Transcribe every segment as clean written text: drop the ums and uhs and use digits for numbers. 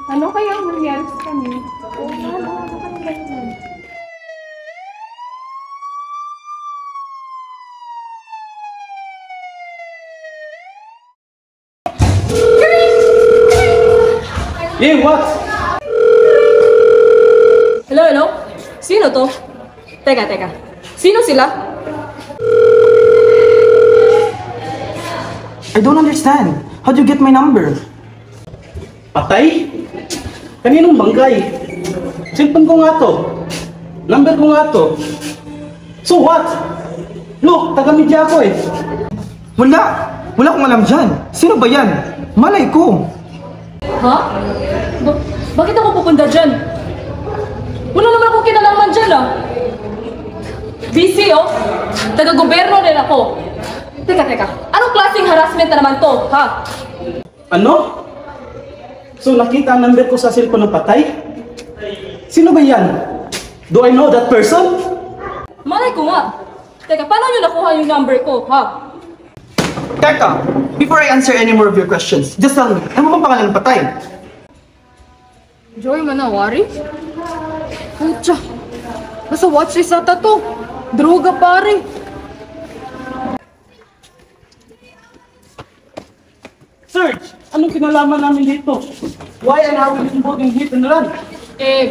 Ano kaya ang nangyari sa kanya? Oo, ano ka na ganyan? Yeah, what? Hello, hello? Sino to? Teka. Sino sila? I don't understand. How'd you get my number? Patay? Kaninong banggay? Cellphone ko nga to. Number ko nga to. So what? Look, taga-media ako eh. Wala! Wala akong alam dyan. Sino ba yan? Malay ko. Ha? Bakit ako pupunta dyan? Wala naman akong kinalaman dyan ah. Busy oh. Taga-gobyerno rin ako. Teka. Anong klaseng harassment na naman to, ha? Ano? So nakita ang number ko sa cellphone ng patay? Sino ba yan? Do I know that person? Malay ko nga. Teka, paano nyo nakuha yung number ko, ha? Teka, before I answer any more of your questions, just tell me, ano bang pangalan ng patay? Joy Manawari? Pucha, nasa watchlist ata to. Droga pare. Search! Anong kinalaman namin dito? Why and how we involved in hit and run?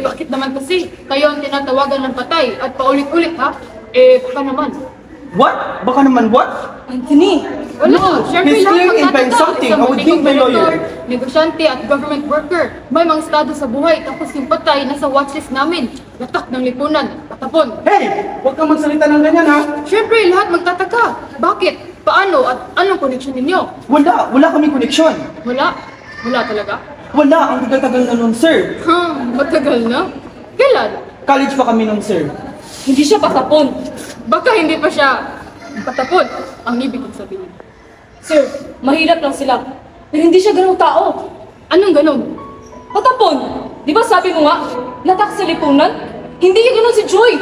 Bakit naman kasi kayo ang tinatawagan ng patay at paulit-ulit ha? Baka naman. What? Baka naman what? Anthony! Wala, syempre he's lang clearly implying magtataka. something. Isang I would think butikong by lawyer. doktor, negosyante at government worker. May mga estado sa buhay tapos yung patay nasa watchlist namin. Latak ng lipunan, patapon. Hey! Huwag kang magsalita ng ganyan ha! Syempre lahat magtataka. Bakit? Paano? At anong connection ninyo? Wala kami koneksyon. Wala? Wala talaga? Wala, ang tagal-tagal na nun, sir. Matagal na? Kailan? College pa kami nun, sir. Hindi siya patapon. Baka hindi pa siya patapon ang ibig kong sabihin. Sir, mahirap lang sila. Pero hindi siya ganung tao. Anong ganun? Patapon! Di ba sabi mo nga, latak sa lipunan? Hindi yung ganun si Joy!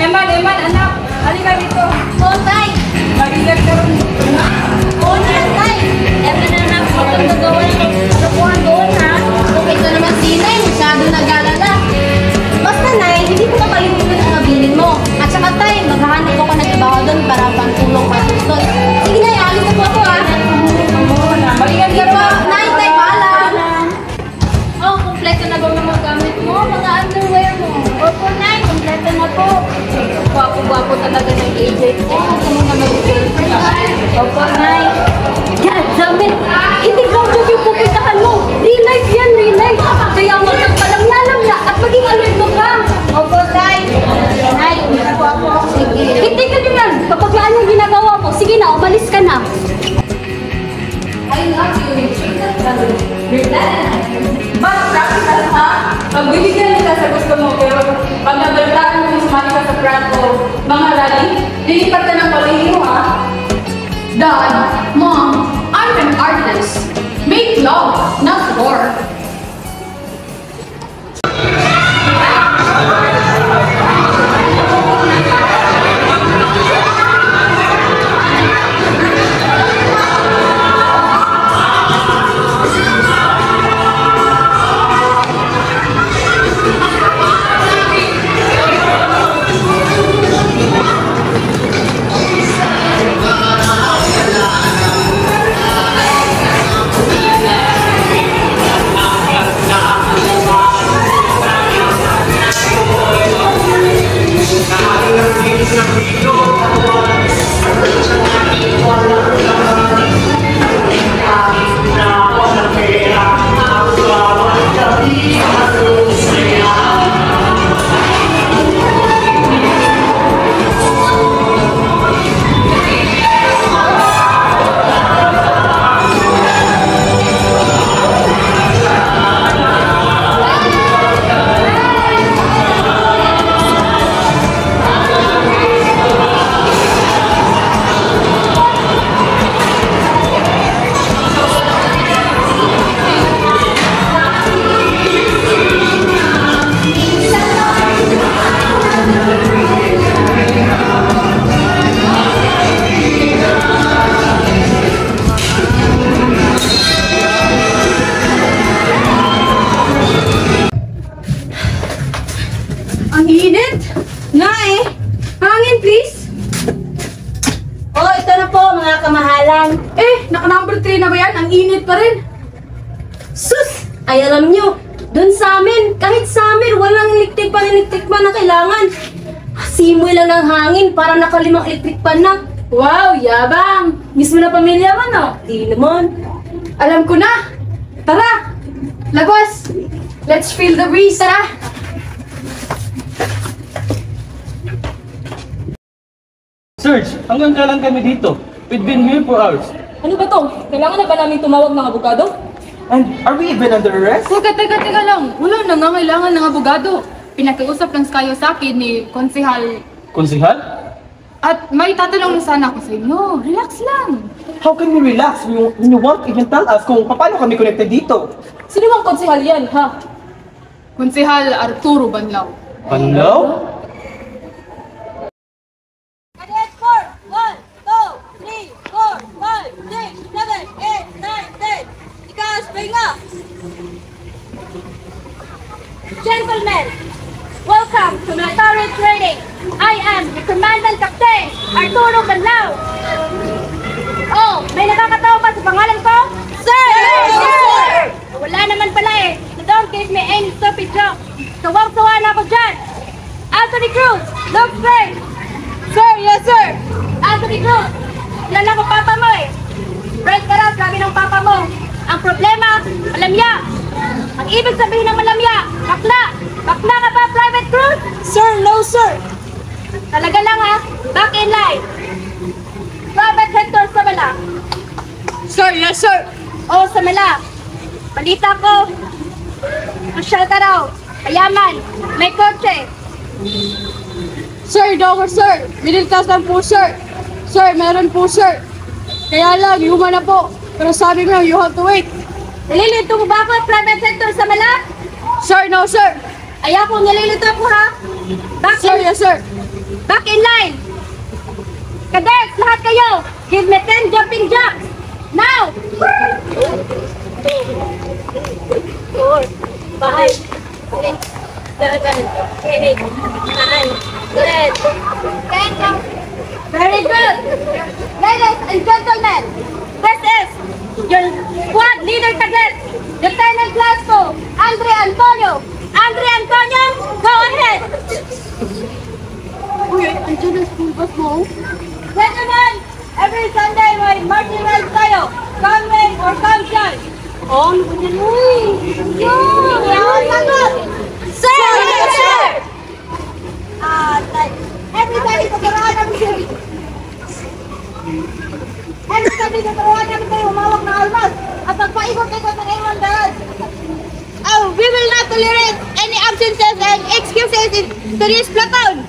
Eman, anak! Halika dito! Oh, tay! Mag-ilag ka rin. Oo na, tay! Ewan na na po itong gagawa ng kapuhan doon, ha? Kung ito naman si Nay, masyado nag-alala. Basta, Nay, hindi ko makalimutan ang mabilin mo. At saka, tay, maghahanap ako ng trabaho doon para pantulong pa doon. Sige, Nay, alis na po ako, ha? Mag-ilag ka Sige po, rin. Nay, tay, paalam! Oh, kumpleto na ba ang mga gamit mo? Mga underwear mo? Opo, Nay, kumpleto na po. Gwapo-gwapo talaga ng AJ ko. Gusto mo na mag-girlfriend, Nay? Opo, Nay. Yan, Jamil! Hindi ground job yung pupuntahan mo! Real life yan, real life! Kaya huwag kang palang at maging alerto ka! Opo, Tay! Nay, umiyak po ako. Sige. Tignan nyo yan! Kapag laan yung ginagawa mo, sige na, umalis ka na! I love you, Mas practical ha? Pagbibigyan nila sa gusto mo, pero pag nabalitaan mo yung sumali ka sa prank o mga rally, lilipat ka ng paliho ha? Dad, Mom, I'm an artist. Make love, not war. Ang init! Nga eh! Hangin, please! Oh, ito na po mga kamahalan. Naka number 3 na ba yan? Ang init pa rin! Sus! Ay alam nyo, dun sa amin, kahit sa amin, walang electric pan na kailangan. Simoy lang ng hangin para nakalimang electric pan na. Wow, yabang! Mismo na pamilya mo, no? Di naman. Alam ko na! Tara! Labas! Let's feel the breeze, tara! Serge, hanggang kailan kami dito? We've been here for hours. Ano ba to? Kailangan na ba namin tumawag ng abogado? And are we even under arrest? Teka lang. Wala nangangailangan ng abogado. Pinakiusap lang kayo sa akin ni Konsehal. Konsihal? At may tatanong na sana ako sa inyo. Relax lang. How can we relax when you won't even tell us kung paano kami connected dito? Sino bang konsehal yan, ha? Konsehal Arturo Banlaw. Panlaw? Cadet 4! 1, 2, 3, 4, 5, 6, 7, 8, 9, 10. Ikaas, pahinga! Gentlemen, welcome to military training. I am the Commandant Captain Arturo Banlaw. Oh, may nakakatawa ba sa pangalan ko? Sir! Sir! Wala naman pala eh. So don't give me any stupid joke. Sawang-sawa na ako dyan. Anthony Cruz, look straight. Sir, yes sir. Anthony Cruz, kilala ko papa mo eh. Right ka raw, sabi ng papa mo. Ang problema, malamya. Ang ibig sabihin ng malamya, bakla. Bakla ka ba, Private Cruz? Sir, no sir. Talaga lang ha, back in line. Private Hector Samela. Sir, yes sir. Oh, Samela. Balita ko, masyal ka raw. Kayaman, may kotse. Sir, Docker sir. Middle class lang po sir. Sir, meron po sir. Kaya lang, yuma na po. Pero sabi mo, you have to wait. Nalilito mo ba ako, Private Hector Samela? Sir, no sir. Ayaw ko, nalilito ako ha. Sir, yes sir. Back in line! Cadets, lahat kayo! Give me 10 jumping jacks! Now! 4, 5, 6, 7, 8, 9, 10. Very good! Ladies and gentlemen, this is your squad leader cadet, Lieutenant Blasco, Andre Antonio. Andre Antonio, go ahead! Uy, andyan ang school bus mo. Gentlemen, every Sunday may marching rides tayo. Come rain or come shine. Oh, ano ba yan? Uy! Yun! Sagot! Sir! Sir! Everybody, tuturuan namin kayo. Everybody, tuturuan namin kayo humawak na almas at magpaikot-ikot ng inyong daan. Oh, we will not tolerate any absences and excuses in today's platoon.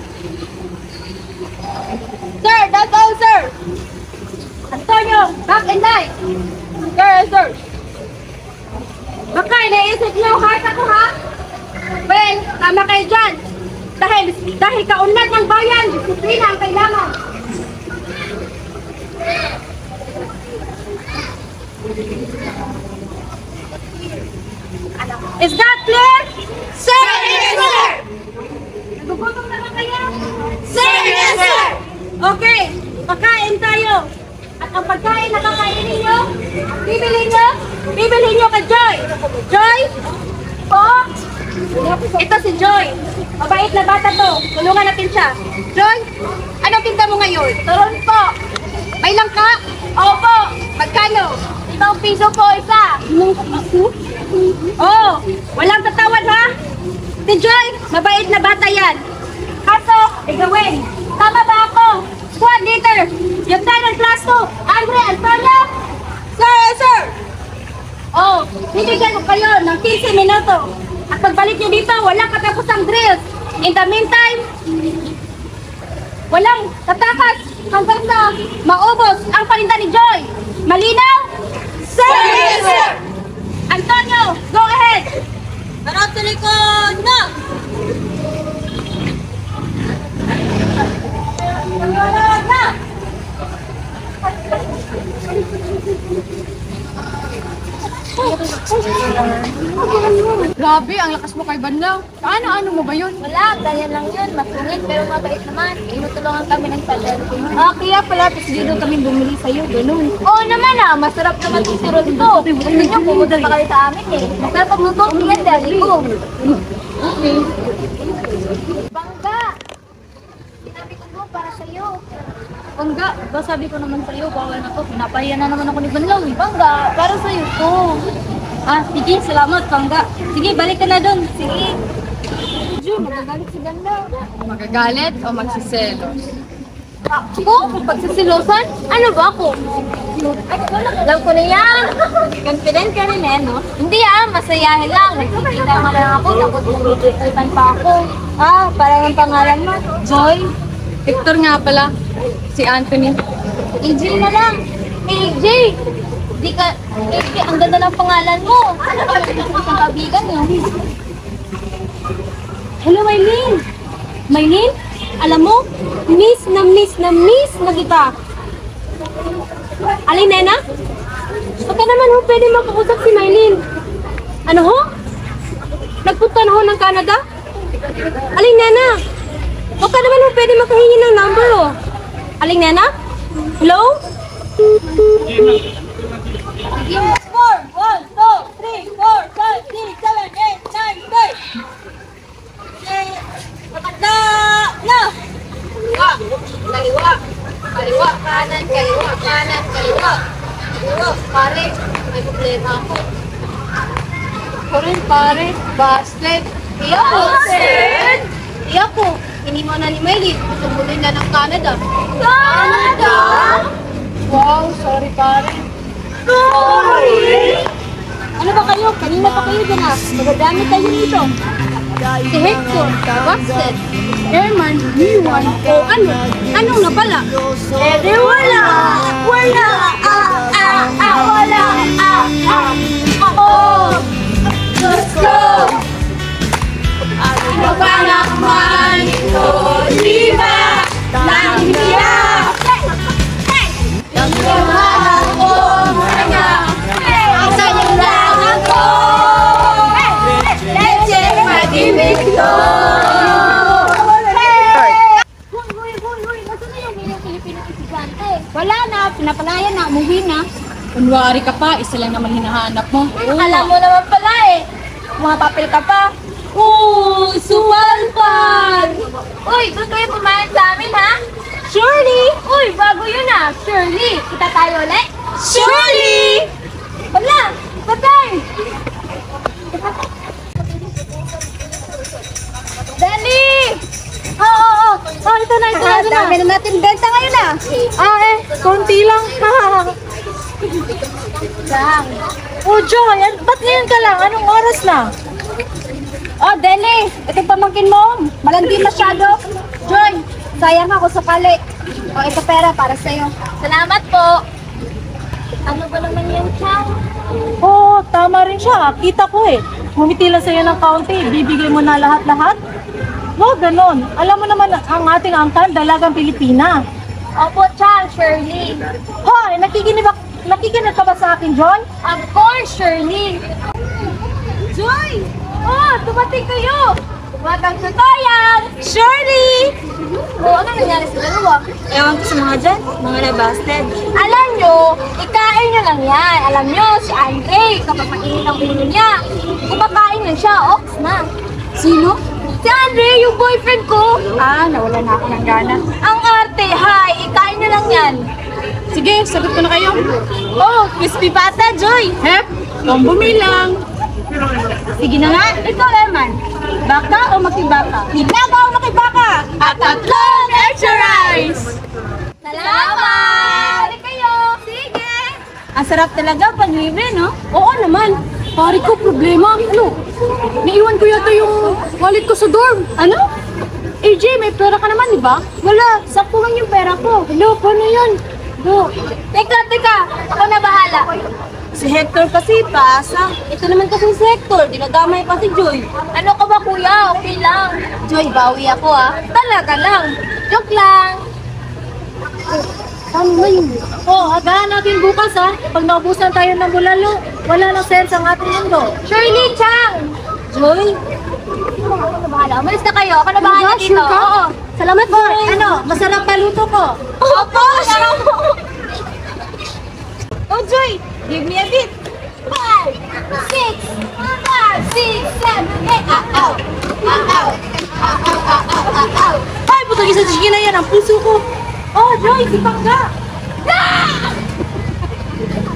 Sir, that's all, sir. Antonio, back in line. Sir, sir. Baka iniisip niyo heart ako, ha? Well, tama kayo dyan. Dahil kaunlad ng bayan, disiplina ang kailangan. Is that clear? Sir, yes, sir. Nagugutom na ba kayo? Sir, yes, sir. Okay, pagkain tayo. At ang pagkain na kakainin nyo, bibili nyo kay Joy. Joy? Po? Ito si Joy. Mabait na bata to. Tulungan natin siya. Joy, anong tinda mo ngayon? Turon po. May langka? Opo. Magkano? 5 piso po isa. 5 piso? Oo. Walang tatawad ha? Si Joy, mabait na bata yan. Kaso, igawin. Tama ba ako? Squad leader, Lieutenant Blasco, Andre Antonio? Sir, sir! Oh, bibigyan ko kayo ng 15 minuto. At pagbalik nyo dito, walang katapusang drills. In the meantime, walang tatakas hanggang sa maubos ang paninda ni Joy. Malinaw? Sir! Yes, sir! Antonio, go ahead! Harap sa likod na! Grabe, ang lakas mo kay Banlaw. Ano mo ba yun? Wala, ganyan lang yun. Masungit pero mabait naman. Tinutulungan kami ng tagal. Kaya pala, tapos dito kami bumili sa'yo. Ganun. Oo naman masarap naman si Rosto. Gusto niyo, pumunta pa kayo sa amin eh. Masarap pagluto, yan dali ko. Okay. Bangga! Sinabi ko mo para sa'yo. Bangga, ba sabi ko naman sa'yo, bawal na to. Pinapahiya na naman ako ni Banlaw eh. Bangga, para sa'yo to. Sige, salamat, Bangga. Sige, balik ka na doon. Sige. Jun, magagalit si Ganda. Magagalit o magsiselos? Ako? Pagsisilosan? Ano ba ako? Alam ko na yan. Confident ka rin no? Hindi masayahin lang. Nagkikita nga lang ako, tapos nagkikita pa ako. Parang ang pangalan mo. Joy? Victor nga pala. Si Anthony. AJ na lang. AJ! AJ, ang ganda ng pangalan mo. Ano ba? Isang kabigan mo. Hello, Maylene! Maylene, alam mo, miss na kita. Aling Nena? Baka naman ho, pwede makausap si Maylene. Ano ho? Nagpunta na ho ng Canada? Aling Nena? Baka naman ho, pwede makahingi ng number ho. Aling Nena? Hello? Sige, 4, 1, 2, 3, 4, 5, 6, 7, 8, 9, 10. Matanda na! Kaliwa! Kaliwa, kanan, kaliwa, kanan, kaliwa. Kaliwa, pare, may problema ako. Ako rin, pare, basket. Iyak ko, Sen! Iyak ko, hindi mo na ni Miley. Tumuloy na ng Canada. Canada? Wow, sorry, pare. Sorry! Ano ba kayo? Kanina pa kayo dyan Magadami kayo dito. Si Hector, Waxed, Herman, Iwan, ano? Anong na pala? Di wala! Wala! Wala! Ako! Diyos ko! Ano ba naman ito? Di ba? Nangiya! Nangiyahan ako! Sa'yo lang ako! Leche madimik to! Hoy! Nasaan na yung Pilipino estudyante? Wala na, pinapalaya na, umuwi na. Kunwari ka pa, isa lang naman hinahanap mo. Alam mo naman pala mga papel ka pa. Suwalpad! Uy, doon kayo pumayag sa amin ha? Surely! Uy, bago yun Surely! Kita tayo ulit? Surely! Wala! Patay! Dali! Oo! Ito na. Dami na natin benta ngayon Konti lang. Sang. Joy, ba't ngayon ka lang? Anong oras na? Deli! Ito pamangkin mo. Malandi masyado. Joy, sayang ako sa pali. Ito pera para sa'yo. Salamat po. Ano ba naman yan, Chang? Tama rin siya. Kita ko Ngumiti lang sa'yo ng kaunti, bibigay mo na lahat-lahat? Ganon. Alam mo naman ang ating angkan, dalagang Pilipina. Opo, Chang, Shirley. Hoy, nakikinig ka ba sa akin, Joy? Of course, Shirley. Joy! Dumating kayo! Tumatang sutayan! Shirley! Ano nangyari sa dalawa? Ewan ko sa mga dyan, mga nabasted. Alam nyo, ikain nyo lang yan. Alam nyo, si Andre, kapag mainit ang ulo niya, kumakain lang siya, ox na. Sino? Si Andre, yung boyfriend ko. Nawala na ako ng gana. Ang arte, ikain nyo lang yan. Sige, sagot ko na kayo. Crispy pata, Joy. Hep, combo lang. Sige na nga, ikaw Herman. Baka o makibaka? Baka o makibaka? At tatlong extra rice! Salamat! Balik kayo! Sige! Ang sarap talaga pag libre, no? Oo naman. Pari ko, problema. Ano? Naiwan ko yata yung wallet ko sa dorm. Ano? AJ, may pera ka naman, di ba? Wala, sakto lang yung pera ko. Hello, paano yun? Teka! Ako na bahala. Si Hector kasi, paasa. Ito naman kasi si Hector, dinadamay pa si Joy. Ano ka ba, kuya? Okay lang. Joy, bawi ako Talaga lang. Joke lang. Paano ba yun? Agahan natin bukas Pag naubusan tayo ng bulalo, wala nang sense ang ating mundo. Shirley Chang! Joy? Ako na bahala. Umalis na kayo. Ako na bahala dito. Oo. Salamat po. Ano? Masarap paluto ko. Opo! Oh, Joy! Give me a bit. 5, 6, 7, 8. Ow! Ow! Ow! Ay, putang isa sige na yan, ang puso ko. Oh, Joy, si Pangga.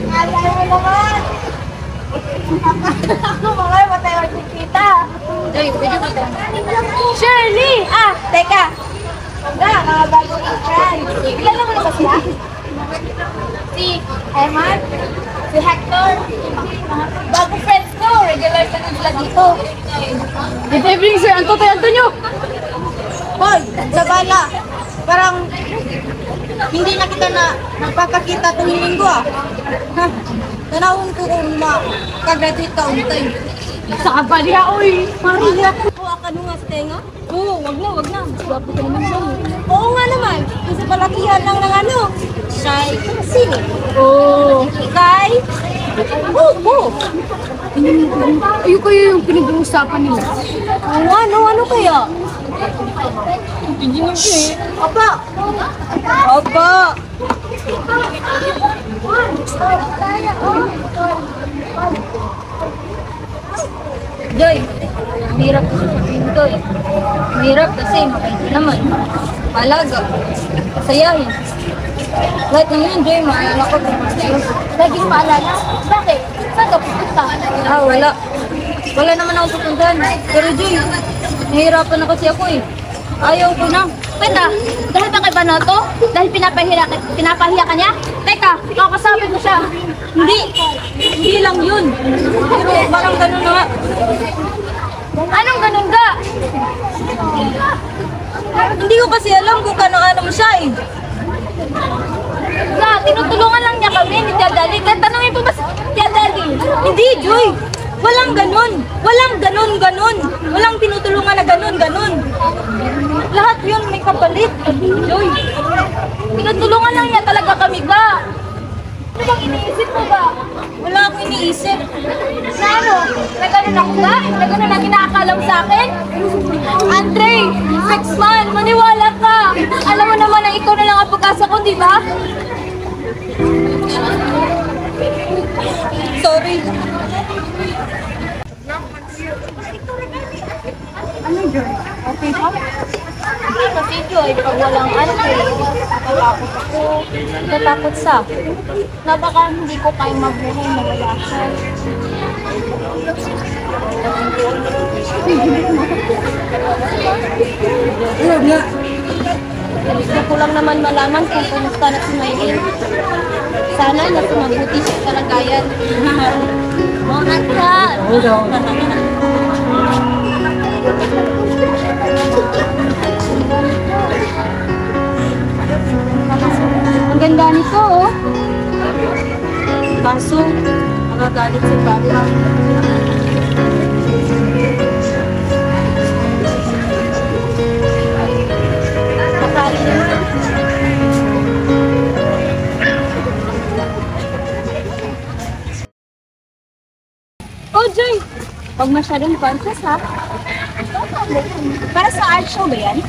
Alay mo naman! Ako mga matay ang kita. Joy, pwede ka tayo. Shirley! Ah, teka. Pagka, mga bagong friend. Kilala mo na ba sila? Si Eman, si Hector, mga bagong friends ko. Regular ka na sila dito. Good evening, Sir Antonio Antonio. Hoy, Zabala, parang hindi na kita na nagpapakita itong linggo ah. Ha? Tanawin ko kung makagraduate ka untay. Sa kabaliya, oy. Maria ko ka nung nga sa tenga? Oo, wag na. Swapo ka naman siya. Oo nga naman, kasi palakihan lang ng ano. Shy, sini. Oo. Kay, bubo. Ayun kayo yung pinag-uusapan nila. Ano kaya? Apa? Apa? Joy, hirap ko sabihin ko eh. Hirap kasi mabait naman. Palaga. Kasayahin. Lahat ng yun, Joy, maalala ko kung sa'yo. Laging maalala? Bakit? Saan ka pupunta? Wala. Wala naman ako pupuntahan. Pero Joy, nahihirapan na kasi ako eh. Ayaw ko na. Teka, dahil ba kay Banoto? Dahil pinapahiya ka niya? Teka, kakasabi mo siya. Hindi lang yun. Pero parang ganun na nga. Anong ganun ka? Hindi ko kasi alam kung kano-ano mo siya eh. Tinutulungan lang niya kami ni Tia Dali. Kaya tanongin po ba si Tia Dali? Hindi, Joy. Walang ganun. Walang ganun. Walang tinutulungan na ganun. Lahat yun may kapalit. Joy. Tinutulungan lang niya talaga kami ba? Ano bang iniisip mo ba? Wala akong iniisip. Na ano? Na ganun ako ba? Na ganun ang inaakala mo sa akin? Andre, Sexman, maniwala ka! Alam mo naman na ikaw na lang ang pag-asa ko, di ba? Sorry. Okay ba? Hindi kasi Joy, pag walang Andre, natatakot ako. Natatakot sa na baka hindi ko kaya mabuhay na wala siya. Gusto ko lang naman malaman kung kumusta na si Maylin. Sana nasa mabuti siya kalagayan. Mongat ka! Ang ganda nito, oh. Kaso, magagalit si Papa. Makali naman. Oh, Joy! Huwag masyadong conscious, ha? Para sa art show ba yan?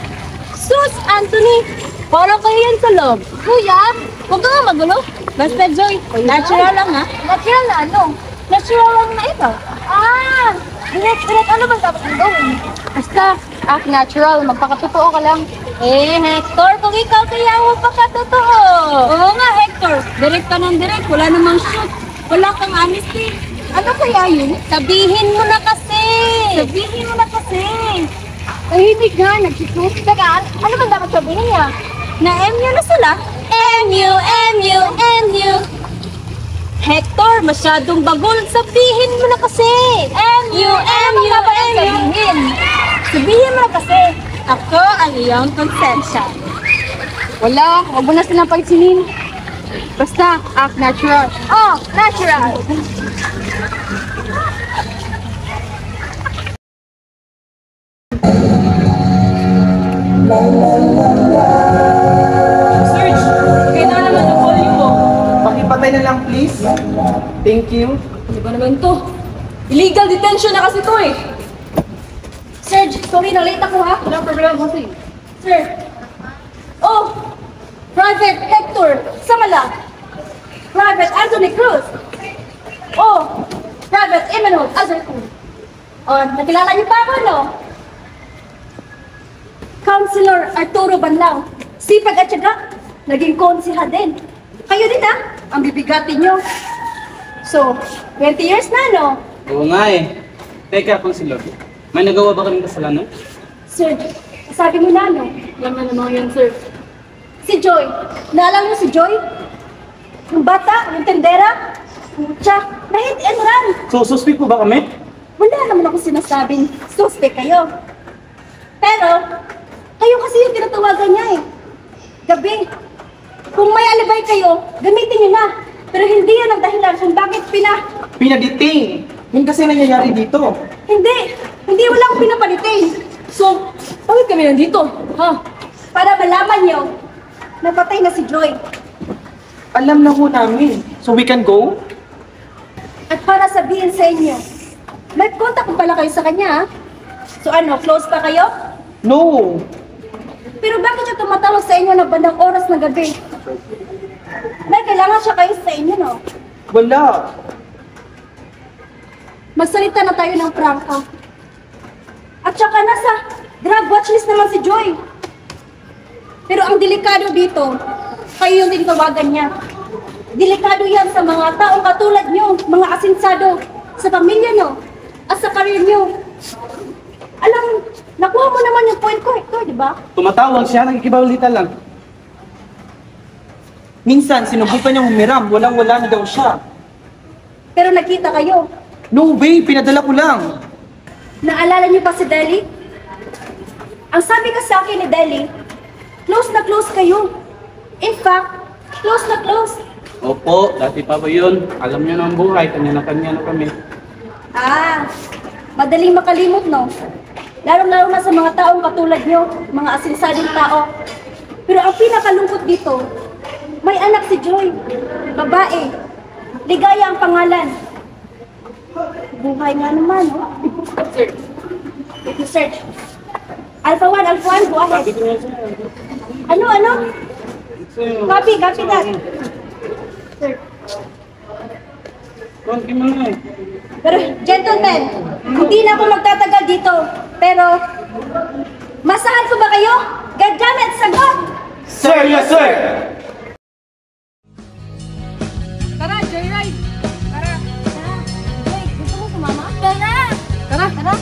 Sus, Anthony! Parang kayo yan sa loob. Kuya, huwag ka nga magulo. Basta Joy, natural lang ha. Natural na ano? Natural lang na ito. Ah! Direct, ano bang dapat ang gawin? Basta, act natural. Magpakatotoo ka lang. Hector, kung ikaw kaya mo pakatotoo. Oo nga, Hector. Direct ka ng direct. Wala namang shoot. Wala kang honesty. Ano kaya yun? Sabihin mo na kasi. Tahimik nga, nag-shoot. Teka, ano bang dapat sabihin niya? Na MU na sila. MU. Hector, masyadong bagol. Sabihin mo na kasi. MU. Sabihin mo na kasi. Ako ang iyong konsensya. Wala, huwag mo na silang pagsinin. Basta, act natural. Oh, natural! Serge, kailan naman ang volume mo? Pakipatay na lang please. Thank you. Ano ba naman to? Illegal detention na kasi to eh. Sorry na late ako ha. Walang problema, bossing. Sir. Oh, Private Hector Samala. Private Anthony Cruz. Oh, Private Emmanuel Azarcon. Oh, nakilala niyo pa ako, no? Councilor Arturo Banlaw. Sipag at syaga, naging konsiha din. Kayo din ha, ang bibigatin niyo. So, 20 years na, no? Oo nga eh. Teka, Consilor. May nagawa ba kaming kasalanan? Sir, sabi mo na, no? Alam na naman yan, sir. Si Joy. Naalala mo si Joy? Yung bata, yung tendera? Pucha, na-hit and run. So, suspect po ba kami? Wala naman ako sinasabing suspect kayo. Pero, kayo kasi yung tinatawagan niya eh. Gabi. Kung may alibay kayo, gamitin niyo na. Pero hindi yan ang dahilan kung bakit Pinadetain. Yun kasi nangyayari dito. Hindi wala akong pinapalitin. So, bakit kami nandito? Ha? Para malaman niyo, napatay na si Joy. Alam na ho namin. So we can go? At para sabihin sa inyo, may contact pala kayo sa kanya ha? So ano, close pa kayo? No. Pero bakit siya tumatawag sa inyo ng bandang oras na gabi? May kailangan siya kayo sa inyo, no? Wala. Magsalita na tayo ng prangka. At saka nasa drug watchlist naman si Joy. Pero ang delikado dito, kayo yung tinawagan niya. Delikado yan sa mga taong katulad niyo, mga asinsado, sa pamilya niyo, at sa karir niyo. Alam, nakuha mo naman yung point ko, Hector, di ba? Tumatawag siya, nagkikibalita lang. Minsan, sinubukan niyang humiram. Walang-wala na daw siya. Pero nakita kayo. No way, pinadala ko lang. Naalala niyo pa si Deli? Ang sabi ka sa akin ni Deli, close na close kayo. In fact, close na close. Opo, dati pa ba yun? Alam niyo na ang buhay, kanya na kami. Ah, madaling makalimot, no? Lalo-lalo na sa mga taong katulad niyo, mga asinsadong tao. Pero ang pinakalungkot dito, may anak si Joy, babae. Ligaya ang pangalan. Buhay nga naman, no? Sir, If you search. Alpha 1, Alpha 1, go ahead. Bakit niyo siya? Ano? Copy that. Sir. Konti mo na eh. Pero, gentlemen, hindi na ako magtatagal dito. Pero, masahan ko ba kayo? God damn it, sagot! Sir, yes sir! Tara, joyride! Tara. Joy, gusto mo sumama? Tara! Tara.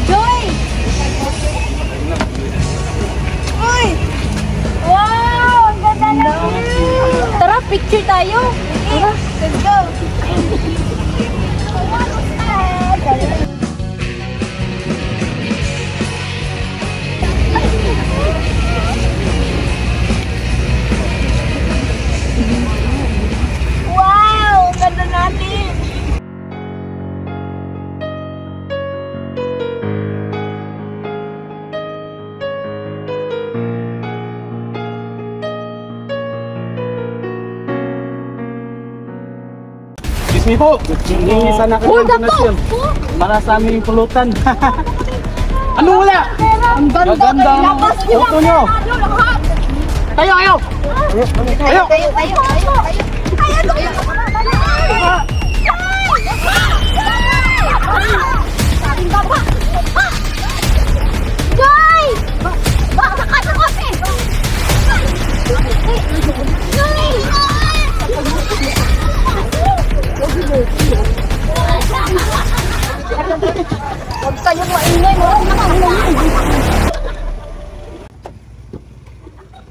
Joy! Uy! Wow! Ang ganda ng view! Tara, picture tayo! Tara, let's go! Wow! Ang ganda natin! Excuse me po. Hindi sana kayo ng donasyon. Para sa aming pulutan. Anong wala? Ang ganda Maganda ang lakas nila, auto nyo. lahat! Tayo! Tayo! Joy! Baka ka kasi! Huwag kayong maingay, no?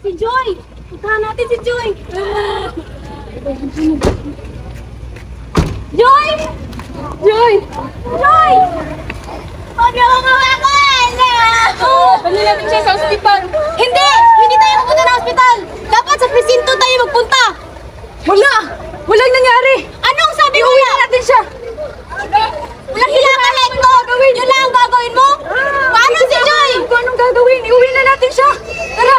Si Joy! Puntahan natin si Joy! Joy! Joy! Joy! Huwag niyo ako! Dali natin siya sa ospital. Hindi! Hindi tayo pupunta ng ospital! Dapat sa presinto tayo magpunta! Walang nangyari! Anong sabi mo na? Natin siya! Walang kailangan like ko! Yun lang ang gagawin mo? Paano si Joy? Kung anong gagawin, iuwi na natin siya! Tara!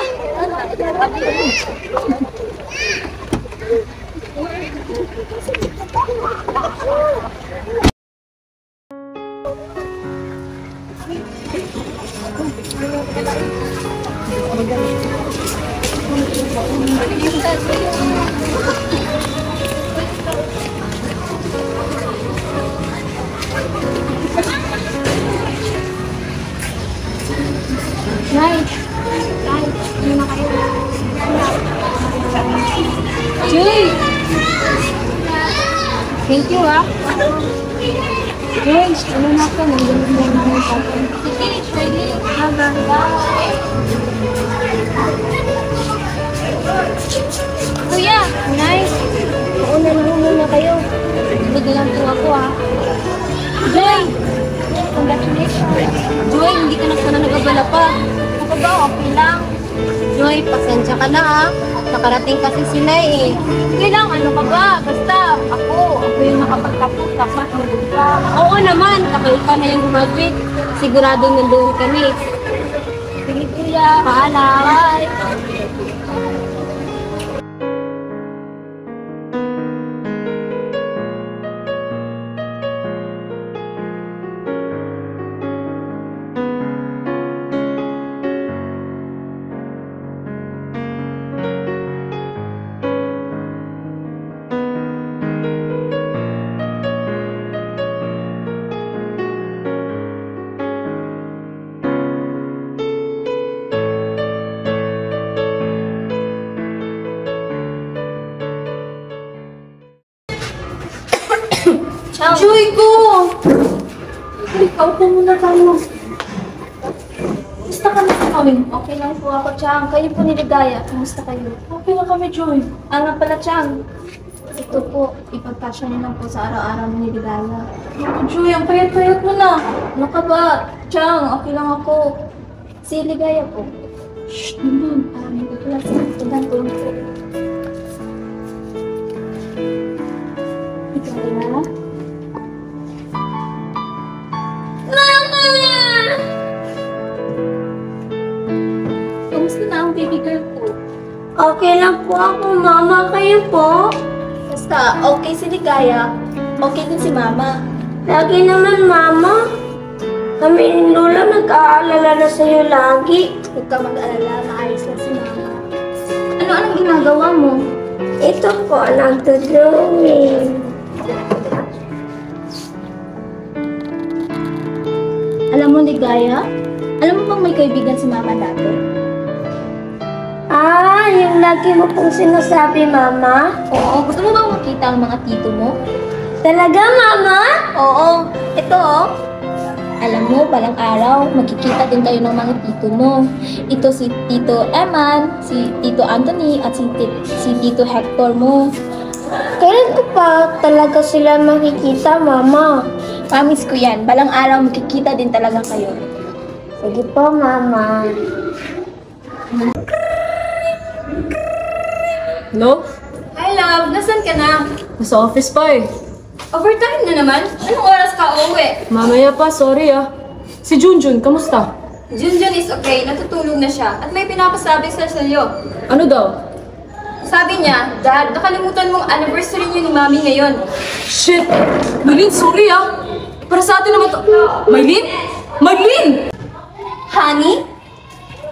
Joy! Thank you, ah. Joy, ano na ka? Nandun mo na yung tatay. Sige, Shirley. Bye. Kuya, nice. Mauna na muna kayo. Biglang po ako, ah. Joy! Congratulations. Joy, hindi ka na sana nag-abala pa. Ako ba, okay lang. Joy, pasensya ka na ha. Nakarating kasi sila eh. Hindi lang, ano ka ba? Basta, ako yung nakapagtapos, dapat nandun ka. Oo naman, kakaiba na yung graduate. Siguradong nandoon kami. Sige, kuya. Paalam. Bye. Joy ko! Ikaw po muna tayo. Kumusta ka na sa kami? Okay lang po ako, Chang. Kayo po niligaya. Kumusta kayo? Okay na kami, Joy. Nga pala, Chang. Ito po, ipagpasya niyo lang po sa araw-araw ni Niligaya. Joy, ang payat-payat mo na. Ano ka ba? Chang, okay lang ako. Si Ligaya po. Shh, naman. Maraming ko pala sa tugan ko lang po. Ligaya? Kamusta na ang baby girl ko? Okay lang po ako, mama. Kayo po? Basta, okay si Ligaya. Okay din si Mama. Lagi naman, mama. Kami ni Lola nag-aalala na sa'yo lagi. Huwag ka mag-alala, maayos lang si Mama. Ano-anong ginagawa mo? Ito po, nagdodrawing. Alam mo, Ligaya? Alam mo bang may kaibigan si Mama dati? Ah, yung lagi mo pong sinasabi, mama? Oo, gusto mo bang makita ang mga tito mo? Talaga, mama? Oo, ito oh. Alam mo, balang araw, magkikita din kayo ng mga tito mo. Ito si Tito Eman, si Tito Anthony, at si Tito Hector mo. Kailan ko pa talaga sila makikita, mama? Promise ko yan, balang araw magkikita din talaga kayo. Sige po, mama. Hello? Hi, love. Nasaan ka na? Nasa office pa eh. Overtime na naman? Anong oras ka uuwi? Mamaya pa, sorry ah. Si Junjun, kamusta? Junjun is okay. Natutulog na siya. At may pinapasabi sa sa'yo. Ano daw? Sabi niya, Dad, nakalimutan mong anniversary niyo ni Mami ngayon. Shit! Maylin, sorry ah. Para sa atin naman to. Maylin? Maylin! Honey?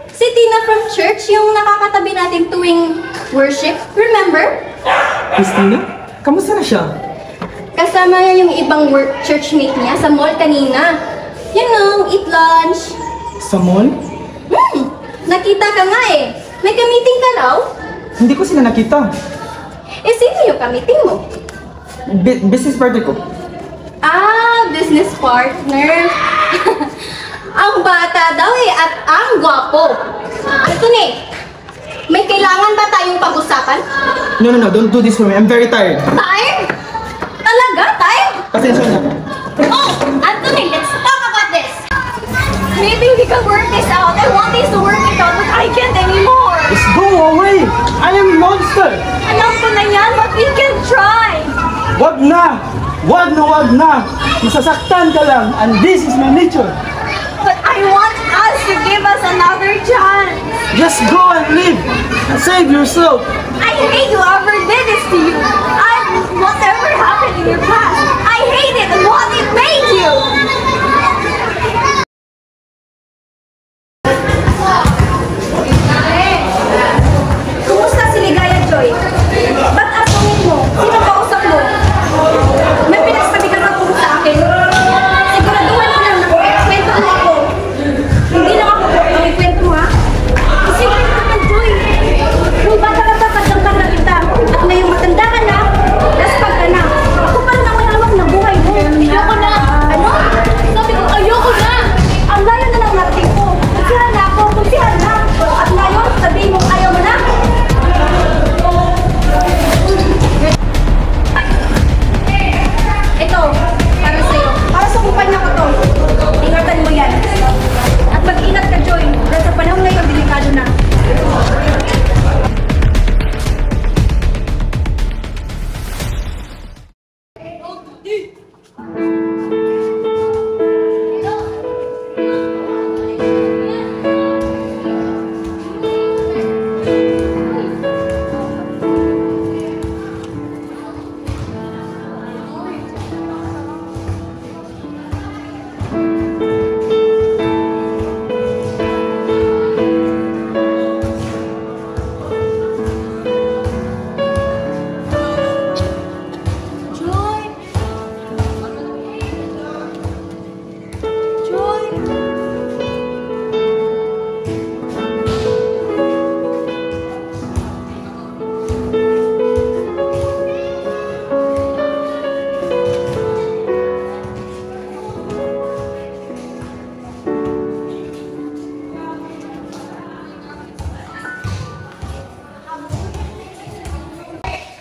Si Tina from church, yung nakakatabi natin tuwing worship. Remember? Christina? Kamusta na siya? Kasama niya yung ibang churchmate niya sa mall kanina. You know, eat lunch. Sa mall? Nakita ka nga eh. May ka-meeting ka raw? Hindi ko sila nakita. Eh, sino yung ka-meeting mo? Business partner ko. Ah, business partner. Ang bata daw eh, at ang gwapo. Ito ni, may kailangan ba tayong pag-usapan? No, don't do this for me. I'm very tired. Time? Talaga? Time? Pasensya na. Oh, Anthony, let's talk about this. Maybe we can work this out. I want this to work it out, but I can't anymore. Just go away! I am a monster! Alam ko na yan, but we can try. Wag na! Wag na wag na! Masasaktan ka lang, and this is my nature. But I want us to give us another chance. Just go and live! And save yourself! I hate whoever did this to you. Whatever happened in your past, I hate it and what it made you. Kumusta si Ligaya, Joy? Ba't asungin mo? Sino kausap mo? May pinagsabi ka na sa akin. Siguraduhan ko lang na kwento mo ako. Hindi lang ako ikwento ha. Kasi kwento naman, Joy. Nung bata ka pa, kasangkang na kita. At ngayong matanda ka na, laspag ka na. Ako pa rin ang malawak na buhay mo. Ayoko na. Ano? Sabi ko, ayoko na. Ang layo na lang natin ko. Kunsihan na ako, kunsihan na. At ngayon, sabihin mo, ayaw mo na. Ito, para sa'yo. Para sa kumpanya ko to. Ingatan mo yan. At mag-ingat ka, Joy. Dahil sa panahon ngayon, delikado na.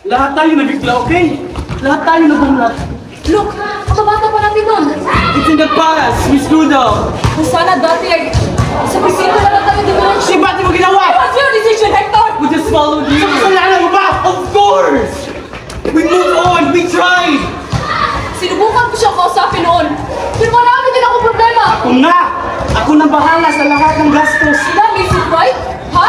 Lahat tayo nabigla, okay? Lahat tayo nabunlat. Look, ang bata pa natin nun. It's in the past, Miss Rudolph! Kung sana dati ay sa pisito na lang tayo dumaan. Si ba't mo It ginawa? was your decision, Hector! We just followed you! Sa kasalanan mo ba? Of course! We moved on! We tried! Sinubukan ko siyang kausapin noon. Pero marami din ako problema. Ako na! Ako na bahala sa lahat ng gastos! That makes it right? Ha?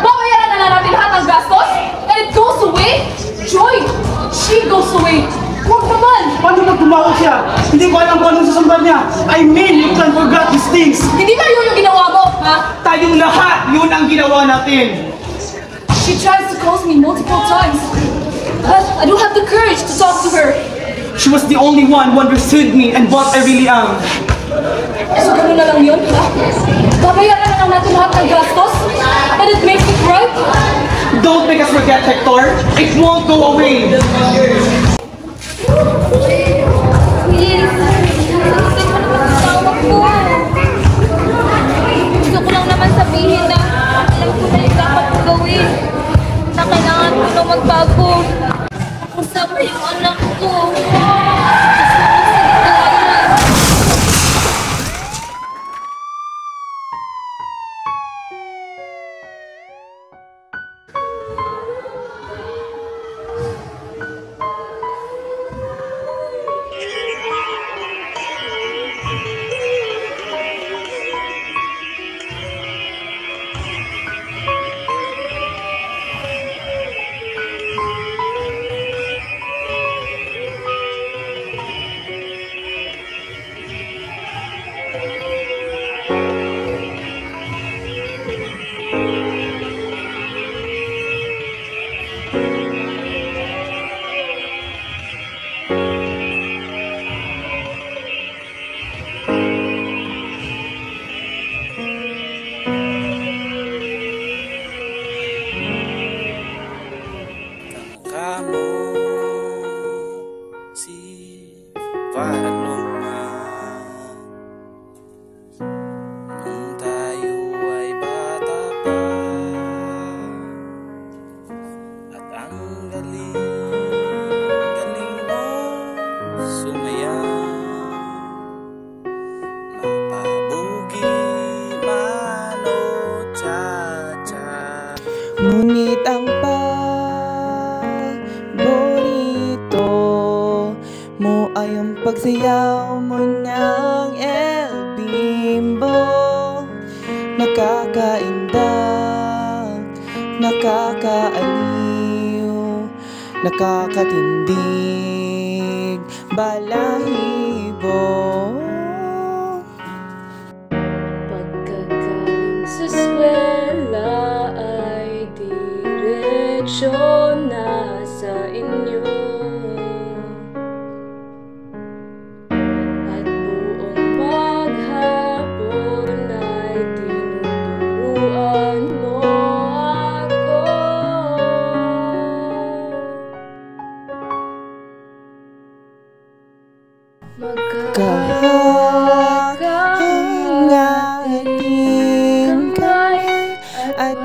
Babayaran na lang natin lahat ng gastos? And it goes away? Joy, she goes away. Huwag naman! Paano na tumawag siya? Hindi ko alam kung anong sasambat niya. I mean, you can forget these things. Hindi ba yun yung ginawa mo, ha? Tayong lahat, yun ang ginawa natin. She tries to call me multiple times. But I don't have the courage to talk to her. She was the only one who understood me and what I really am. So gano'n na lang yun, ha? Babayaran na lang natin lahat ng gastos? And it makes it right? Don't make us forget, Hector. It won't go away. Please, gusto ko naman sa tawag ko. Gusto ko lang naman sabihin na alam ko na yung dapat ko gawin. Na kailangan ko na magbago. Kasama yung anak ko. Ngunit ang paborito mo ay ang pagsayaw mo ng El Bimbo. Nakakainda, nakakaaliw, nakakatindig, balahibo. Pagkagaling sa eskwela ay diretsyo na sa inyo. At buong maghapon ay tinuturuan mo ako. Kahangatin ka at